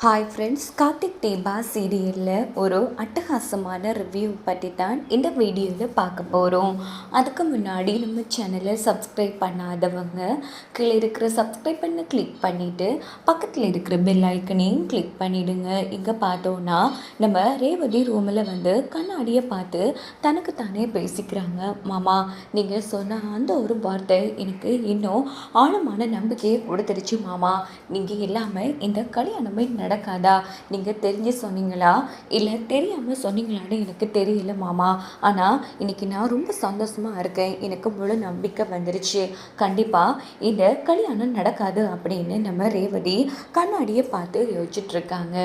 Hi friends, Karthik Deepa சீரியலில் ஒரு அட்டகாசமான ரிவ்யூ பற்றி தான் இந்த வீடியோவில் பார்க்க போகிறோம். அதுக்கு முன்னாடி நம்ம சேனலை சப்ஸ்கிரைப் பண்ணாதவங்க கீழே இருக்கிற சப்ஸ்கிரைப் பண்ண கிளிக் பண்ணிவிட்டு பக்கத்தில் இருக்கிற பெல் ஐக்கனையும் கிளிக் பண்ணிவிடுங்க. இங்கே பார்த்தோன்னா நம்ம ரேவதி ரூமில் கண்ணாடியை பார்த்து தனக்கு தானே பேசிக்கிறாங்க. மாமா, நீங்கள் சொன்ன அந்த ஒரு வார்த்தை எனக்கு இன்னும் ஆழமான நம்பிக்கையை கொடுத்துருச்சு மாமா. நீங்கள் இல்லாமல் இந்த கல்யாணமே நடக்காதா? நீங்கள் தெரிஞ்சு சொன்னீங்களா இல்லை தெரியாமல் சொன்னீங்களான்னு எனக்கு தெரியல மாமா. ஆனால் இன்னைக்கு நான் ரொம்ப சந்தோஷமாக இருக்கேன். எனக்கு முழு நம்பிக்கை வந்துருச்சு. கண்டிப்பாக இந்த கல்யாணம் நடக்காது அப்படின்னு நம்ம ரேவதி கண்ணாடியை பார்த்து யோசிச்சுட்ருக்காங்க.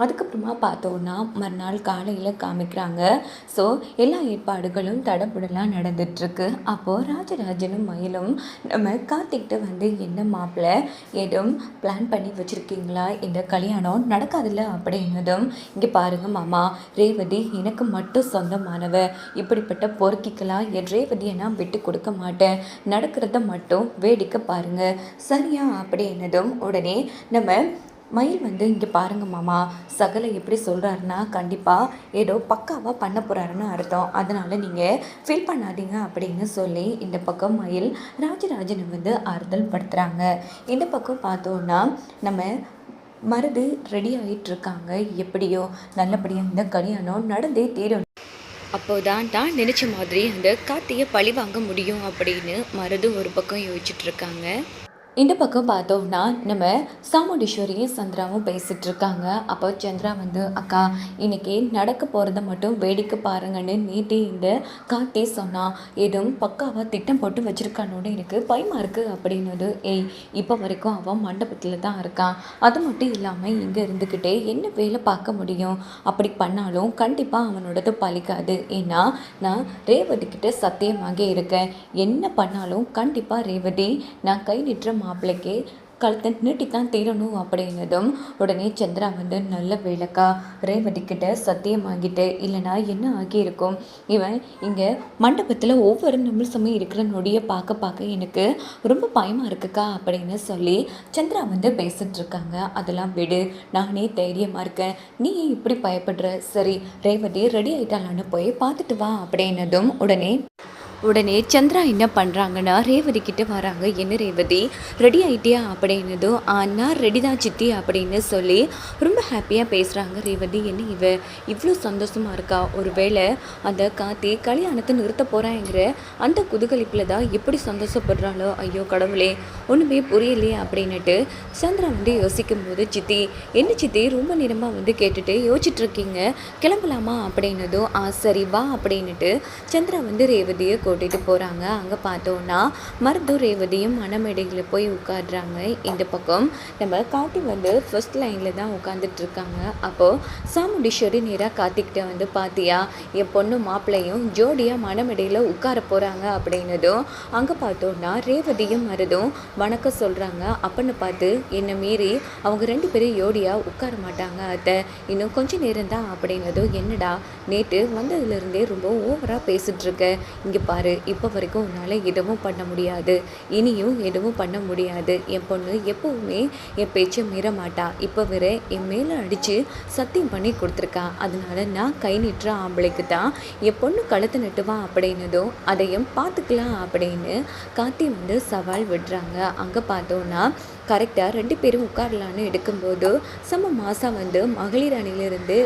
அதுக்கப்புறமா பார்த்தோன்னா மறுநாள் காலையில் காமிக்கிறாங்க. ஸோ எல்லா ஏற்பாடுகளும் தடபுடலாம் நடந்துட்டுருக்கு. அப்போது ராஜராஜனும் மயிலும் நம்ம கார்த்திக்கிட்ட என்ன மாப்பிள்ளை எதுவும் பிளான் பண்ணி வச்சுருக்கீங்களா? இந்த கல்யாணம் நடக்காதில்ல அப்படின்னதும், இங்கே பாருங்க மாமா, ரேவதி எனக்கு மட்டும் சொந்தமானவ. இப்படிப்பட்ட பொறுக்கிக்கலாம் என் ரேவதியை நான் விட்டு கொடுக்க மாட்டேன். நடக்கிறத மட்டும் வேடிக்கை பாருங்க, சரியா அப்படின்னதும் உடனே நம்ம மயில் இங்கே பாருங்க மாமா, சகலை எப்படி சொல்கிறாருன்னா கண்டிப்பாக ஏதோ பக்காவாக பண்ண போகிறாருன்னு அர்த்தம். அதனால் நீங்கள் ஃபீல் பண்ணாதீங்க அப்படின்னு சொல்லி இந்த பக்கம் மயில் ராஜராஜனை ஆறுதல் படுத்துகிறாங்க. இந்த பக்கம் பார்த்தோன்னா நம்ம மருது ரெடி ஆகிட்டுருக்காங்க. எப்படியோ நல்லபடியாக இந்த கல்யாணம் நடந்தே தீரும். அப்போதான் தான் நினச்ச மாதிரி அந்த கார்த்தியை பழி வாங்க முடியும் அப்படின்னு மருது ஒரு பக்கம் யோசிச்சுட்ருக்காங்க. இந்த பக்கம் பார்த்தோம்னா நம்ம சாமுண்டீஸ்வரியும் சந்திராவும் பேசிகிட்டு இருக்காங்க. அப்போ சந்திரா அக்கா, இன்னைக்கு நடக்க போகிறத மட்டும் வேடிக்கை பாருங்கன்னு நீட்டி இந்த கார்த்தி சொன்னான். எதுவும் பக்காவாக திட்டம் போட்டு வச்சுருக்கானோன்னு எனக்கு பயமாக இருக்குது அப்படின்னது. இப்போ வரைக்கும் அவன் மண்டபத்தில் தான் இருக்கான். அது மட்டும் இல்லாமல் இங்கே இருந்துக்கிட்டே என்ன வேலை பார்க்க முடியும்? அப்படி பண்ணாலும் கண்டிப்பாக அவனோடது பழிக்காது. ஏன்னா நான் ரேவதிக்கிட்ட சத்தியமாக இருக்கேன். என்ன பண்ணாலும் கண்டிப்பாக ரேவதி நான் கை நிற்ற மாப்பிள்ளைக்கு கழுத்தை நீட்டித்தான் தீரணும் அப்படின்னதும் உடனே சந்திரா நல்ல வேலைக்கா ரேவதிக்கிட்ட சத்தியமாகிட்டு, இல்லைனா என்ன ஆகியிருக்கும்? இவன் இங்கே மண்டபத்தில் ஒவ்வொரு நிமிஷமும் இருக்கிற நொடியை பார்க்க எனக்கு ரொம்ப பயமாக இருக்குக்கா அப்படின்னு சொல்லி சந்திரா பேசிட்டு இருக்காங்க. அதெல்லாம் விடு, நானே தைரியமாக இருக்கேன், நீ இப்படி பயப்படுற? சரி, ரேவதி ரெடி ஆகிட்டாலான்னு போய் பார்த்துட்டு வா அப்படின்னதும் உடனே சந்திரா என்ன பண்ணுறாங்கன்னா ரேவதி கிட்ட வராங்க. என்ன ரேவதி, ரெடி ஆகிட்டியா அப்படின்னதும் நான் ரெடி தான் சித்தி அப்படின்னு சொல்லி ரொம்ப ஹாப்பியாக பேசுகிறாங்க. ரேவதி, என்ன இவ்வளோ சந்தோஷமாக இருக்கா? ஒரு வேளை அந்த கார்த்தி கல்யாணத்தை நிறுத்த போகிறாங்கிற அந்த குதூகலிப்பில் தான் எப்படி சந்தோஷப்படுறாளோ? ஐயோ கடவுளே, ஒன்றுமே புரியலையே அப்படின்னுட்டு சந்திரா யோசிக்கும் போது, சித்தி என்ன சித்தி ரொம்ப நேரமாக கேட்டுட்டு யோசிச்சுட்ருக்கீங்க, கிளம்பலாமா அப்படின்னதும் சரி வா அப்படின்னுட்டு சந்திரா ரேவதியை கூட்டிகிட்டு போகிறாங்க. அங்கே பார்த்தோன்னா மருது ரேவதியும் மணமேடையில் போய் உட்காடுறாங்க. இந்த பக்கம் நம்ம கார்த்தி ஃபர்ஸ்ட் லைனில் தான் உட்காந்துட்டு இருக்காங்க. அப்போது சாமுண்டீஸ்வரி நேராக கார்த்திக்கிட்ட பார்த்தியா, என் பொண்ணு மாப்பிள்ளையும் ஜோடியாக மணமேடையில் உட்கார போகிறாங்க அப்படின்னதும் அங்கே பார்த்தோன்னா ரேவதியும் மருதும் வணக்கம் சொல்கிறாங்க. அப்பன்னு பார்த்து என்னை மீறி அவங்க ரெண்டு பேரும் ஜோடியாக உட்கார மாட்டாங்க அத்தை, இன்னும் கொஞ்சம் நேரம் தான் அப்படின்னதும், என்னடா நேற்று வந்ததுலேருந்தே ரொம்ப ஓவராக பேசிகிட்ருக்க, இங்கே பாரு, இப்போ வரைக்கும் உன்னால் எதுவும் பண்ண முடியாது, இனியும் எதுவும் பண்ண முடியாது. என் பொண்ணு எப்போவுமே என் பேச்சை மீற மாட்டா. இப்போ வேற என் மேலே அடித்து சத்தியம் பண்ணி கொடுத்துருக்கா. அதனால நான் கை நிற்ற ஆம்பளைக்கு தான் என் பொண்ணு கழுத்து நட்டுவான் அப்படின்னதும் அதையும் பார்த்துக்கலாம் அப்படின்னு கார்த்தி சவால் விடுறாங்க. அங்கே பார்த்தோன்னா கரெக்டாக ரெண்டு பேரும் உட்காரலான்னு எடுக்கும்போது செம்ம மாதம் மகளிர் அணியிலிருந்து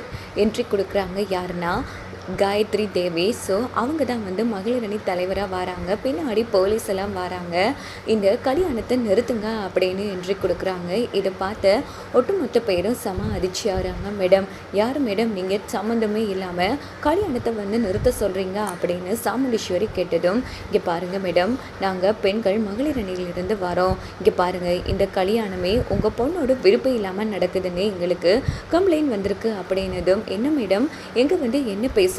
என்ட்ரி கொடுக்குறாங்க. யாருன்னா காயத்ரி தேவி. ஸோ அவங்க தான் மகளிர் அணி தலைவராக வராங்க. பின்னாடி போலீஸ் எல்லாம் வராங்க. இந்த கல்யாணத்தை நிறுத்துங்க அப்படின்னு என்ட்ரி கொடுக்குறாங்க. இதை பார்த்த ஒட்டுமொத்த பேரும் செம அதிர்ச்சியாகிறாங்க. மேடம், யார் மேடம் நீங்கள் சம்மந்தமே இல்லாமல் கல்யாணத்தை நிறுத்த சொல்கிறீங்க அப்படின்னு சாமுண்டீஸ்வரி கேட்டதும், இங்கே பாருங்கள் மேடம், நாங்கள் பெண்கள் மகளிர் அணியிலிருந்து வரோம். இங்கே பாருங்கள், இந்த கல்யாணமே உங்கள் பொண்ணோட விருப்பம் இல்லாமல் நடக்குதுன்னு எங்களுக்கு கம்ப்ளைண்ட் வந்திருக்கு அப்படின்னதும், என்ன மேடம் எங்கே என்ன பேசிகிட்ருக்கீங்க?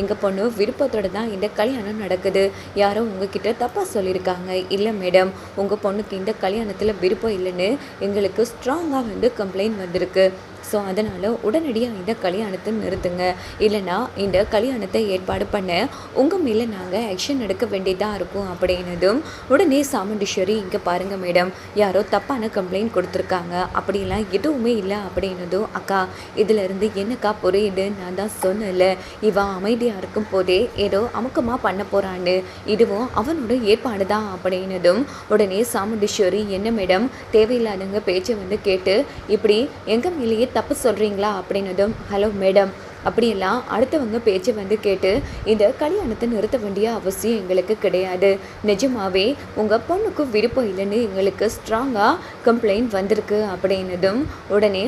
எங்கள் பொண்ணு விருப்பத்தோடு தான் இந்த கல்யாணம் நடக்குது. யாரோ உங்ககிட்ட தப்பாக சொல்லியிருக்காங்க. இல்லை மேடம், உங்கள் பொண்ணுக்கு இந்த கல்யாணத்தில் விருப்பம் இல்லைன்னு எங்களுக்கு ஸ்ட்ராங்காக கம்ப்ளைண்ட் வந்திருக்கு. ஸோ அதனால் உடனடியாக இந்த கல்யாணத்தை நிறுத்துங்க, இல்லைனா இந்த கல்யாணத்தை ஏற்பாடு பண்ண உங்கள் மேலே நாங்கள் ஆக்ஷன் எடுக்க வேண்டியதாக இருக்கும் அப்படின்னதும் உடனே சாமுண்டீஸ்வரி, இங்கே பாருங்கள் மேடம், யாரோ தப்பான கம்ப்ளைண்ட் கொடுத்துருக்காங்க, அப்படிலாம் எதுவுமே இல்லை அப்படின்னதும், அக்கா இதிலிருந்து என்னக்கா புரியுது, நான் தான் சொன்னல இவன் அமைதியாக இருக்கும் போதே ஏதோ அமுக்கமாக பண்ண போகிறான்னு, இதுவும் அவனோட ஏற்பாடு தான் அப்படின்னதும் உடனே சாமுண்டீஸ்வரி, என்ன மேடம் தேவையில்லாதவங்க பேச்சை கேட்டு இப்படி எங்கள் மேலேயே தப்பு சொல்கிறீங்களா அப்படின்னதும், ஹலோ மேடம், அப்படியெல்லாம் அடுத்தவங்க பேச்சை கேட்டு இந்த கல்யாணத்தை நிறுத்த வேண்டிய அவசியம் எங்களுக்கு கிடையாது. நிஜமாவே உங்கள் பொண்ணுக்கு விருப்பம் இல்லைன்னு எங்களுக்கு ஸ்ட்ராங்காக கம்ப்ளைண்ட் வந்திருக்கு அப்படின்னதும் உடனே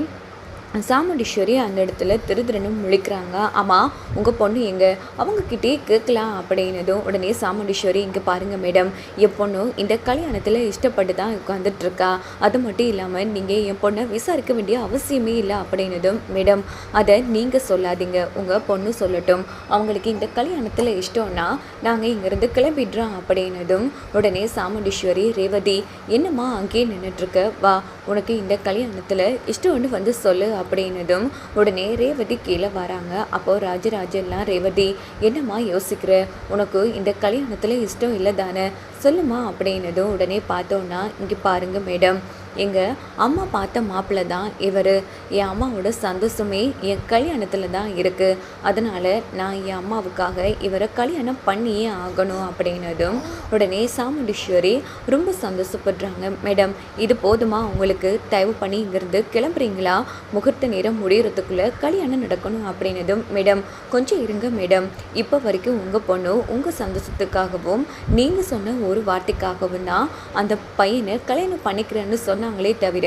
சாமுண்டீஸ்வரி அந்த இடத்துல திருதிரனும் முழிக்கிறாங்க. ஆமாம், உங்கள் பொண்ணு எங்கே, அவங்கக்கிட்டே கேட்கலாம் அப்படின்னதும் உடனே சாமுண்டீஸ்வரி, இங்கே பாருங்கள் மேடம், என் பொண்ணு இந்த கல்யாணத்தில் இஷ்டப்பட்டு தான் உட்காந்துட்ருக்கா, அது மட்டும் இல்லாமல் நீங்கள் என் பொண்ணை விசாரிக்க வேண்டிய அவசியமே இல்லை அப்படின்னதும், மேடம் அதை நீங்கள் சொல்லாதீங்க, உங்கள் பொண்ணு சொல்லட்டும், அவங்களுக்கு இந்த கல்யாணத்தில் இஷ்டம்னா நாங்கள் இங்கேருந்து கிளம்பிடுறோம் அப்படின்னதும் உடனே சாமுண்டீஸ்வரி, ரேவதி என்னம்மா அங்கேயே நின்றுட்டுருக்க, வா உனக்கு இந்த கல்யாணத்தில் இஷ்டம்னு சொல்லு அப்படின்னதும் உடனே ரேவதி கீழே வராங்க. அப்போது ராஜராஜெல்லாம், ரேவதி என்னம்மா யோசிக்கிற, உனக்கு இந்த கல்யாணத்தில் இஷ்டம் இல்லை தானே, சொல்லுமா அப்படின்னதும் உடனே பார்த்தோன்னா, இங்கே பாருங்கள் மேடம், எங்கள் அம்மா பார்த்த மாப்பிள்ளை தான் இவர், என் அம்மாவோட சந்தோஷமே என் கல்யாணத்தில் தான் இருக்குது, அதனால் நான் என் அம்மாவுக்காக இவரை கல்யாணம் பண்ணியே ஆகணும் அப்படின்னதும் உடனே சாமுண்டீஸ்வரி ரொம்ப சந்தோஷப்படுறாங்க. மேடம் இது போதுமா உங்களுக்கு, தயவு பண்ணி இங்கேருந்து கிளம்புறீங்களா, முகூர்த்த நேரம் முடியறதுக்குள்ளே கல்யாணம் நடக்கணும் அப்படின்னதும், மேடம் கொஞ்சம் இருங்க மேடம், இப்போ வரைக்கும் உங்கள் பொண்ணு உங்கள் சந்தோஷத்துக்காகவும் நீங்கள் சொன்ன ஒரு வார்த்தைக்காகவும் தான் அந்த பையனை கல்யாணம் பண்ணிக்கிறேன்னு சொன்னாங்களே தவிர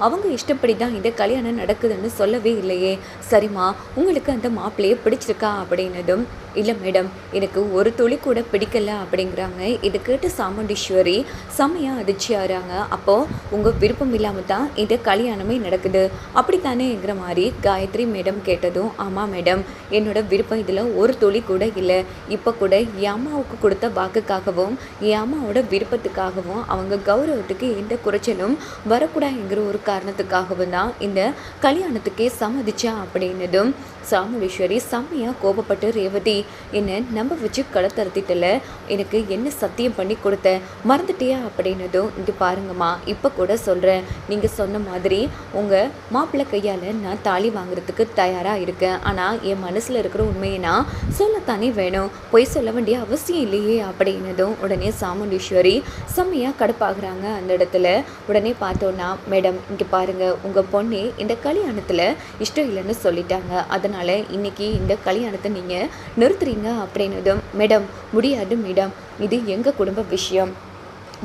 அவங்க இஷ்டப்படி தான் இந்த கல்யாணம் நடக்குதுன்னு சொல்லவே இல்லையே, சரிம்மா உங்களுக்கு அந்த மாப்பிள்ளையை பிடிச்சிருக்கா அப்படின்னதும், இல்லை மேடம் எனக்கு ஒரு துளி கூட பிடிக்கல அப்படிங்கிறாங்க. இதை கேட்டு சாமுண்டீஸ்வரி செம்மையாக அதிர்ச்சியாகிறாங்க. அப்போது உங்கள் விருப்பம் இல்லாமல் தான் இந்த கல்யாணமே நடக்குது அப்படித்தானேங்கிற மாதிரி காயத்ரி மேடம் கேட்டதும், ஆமாம் மேடம், என்னோட விருப்பம் இதில் ஒரு துளி கூட இல்லை, இப்போ கூட என் அம்மாவுக்கு கொடுத்த வாக்குக்காகவும் என் அம்மாவோட விருப்பத்துக்காகவும் அவங்க கௌரவத்துக்கு எந்த குறைச்சலும் வரக்கூடாதுங்கிற ஒரு காரணத்துக்காகவும் தான் இந்த கல்யாணத்துக்கே சம்மதிச்சா அப்படின்னதும் சாமுண்டீஸ்வரி செம்மையாக கோபப்பட்டு, ரேவதி என்னை நம்ப வச்சு களத்தறுத்திட்டல, எனக்கு என்ன சத்தியம் பண்ணி கொடுத்த மறந்துட்டியா அப்படின்னதும், இங்கே பாருங்கம்மா இப்போ கூட சொல்கிறேன், நீங்கள் சொன்ன மாதிரி உங்கள் மாப்பிள்ளை கையால் நான் தாலி வாங்குறதுக்கு தயாராக இருக்கேன், ஆனால் என் மனசில் இருக்கிற உண்மையை நான் சொல்லத்தானே வேணும், பொய் சொல்ல வேண்டிய அவசியம் இல்லையே அப்படின்னதும் உடனே சாமுண்டீஸ்வரி செம்மையாக கடுப்பாகிறாங்க அந்த இடத்துல. உடனே பார்த்தோன்னா, மேடம் இங்கே பாருங்கள், உங்கள் பொண்ணே இந்த கல்யாணத்தில் இஷ்டம் இல்லைன்னு சொல்லிட்டாங்க, அதனால் இன்னைக்கு இந்த கல்யாணத்தை நீங்கள் நிறுத்துறீங்க அப்படின்னதும், மேடம் முடியாது மேடம், இது எங்கள் குடும்ப விஷயம்,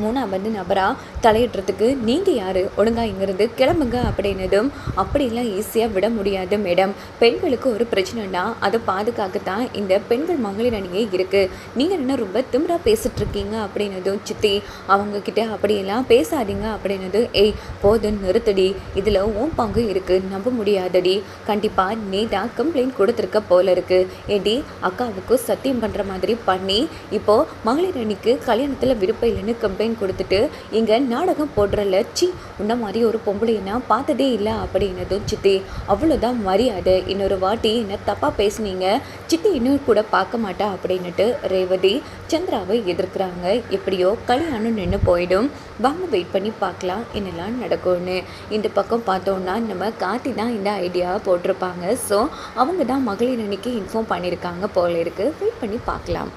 மூணாவது நபராக தலையிடுறதுக்கு நீங்கள் யார், ஒழுங்காக இங்கேருந்து கிளம்புங்க அப்படின்னதும், அப்படிலாம் ஈஸியாக விட முடியாது மேடம், பெண்களுக்கு ஒரு பிரச்சனைனா அதை பாதுகாக்கத்தான் இந்த பெண்கள் மகளிர் அணியே இருக்குது, நீங்கள் என்ன ரொம்ப திமிரா பேசிகிட்ருக்கீங்க அப்படின்னதும், சித்தி அவங்கக்கிட்ட அப்படியெல்லாம் பேசாதீங்க அப்படின்னதும், ஏய் போதும் நிறுத்தடி, இதில் உன் பங்கு இருக்குது, நம்ப முடியாதடி, கண்டிப்பாக நீ தான் கம்ப்ளைண்ட் கொடுத்துருக்க போல இருக்குது, ஏடி அக்காவுக்கு சத்தியம் பண்ணுற மாதிரி பண்ணி இப்போது மகளிர் அணிக்கு கல்யாணத்தில் விருப்பம் இல்லைன்னு கம்ப்ளைண்ட் கொடுத்துட்டு இங்கே நாடகம் போடுறல, சி உன்ன மாதிரி ஒரு பொம்பளையை நான் பார்த்ததே இல்லை அப்படின்னதும், சித்தி அவ்வளோதான் மரியாதை, இன்னொரு வாட்டி என்ன தப்பாக பேசுனீங்க சித்தி இன்னும் கூட பார்க்க மாட்டா அப்படின்னுட்டு ரேவதி சந்திராவை எதிர்க்கிறாங்க. எப்படியோ கல்யாணம் நின்று போயிடும், வாங்க வெயிட் பண்ணி பார்க்கலாம் என்னெல்லாம் நடக்கும்னு. இந்த பக்கம் பார்த்தோன்னா நம்ம கார்த்தி தான் இந்த ஐடியாவை போட்டிருப்பாங்க, ஸோ அவங்க தான் மகளிர் அணிக்கு இன்ஃபார்ம் பண்ணியிருக்காங்க போல இருக்குது, வெயிட் பண்ணி பார்க்கலாம்.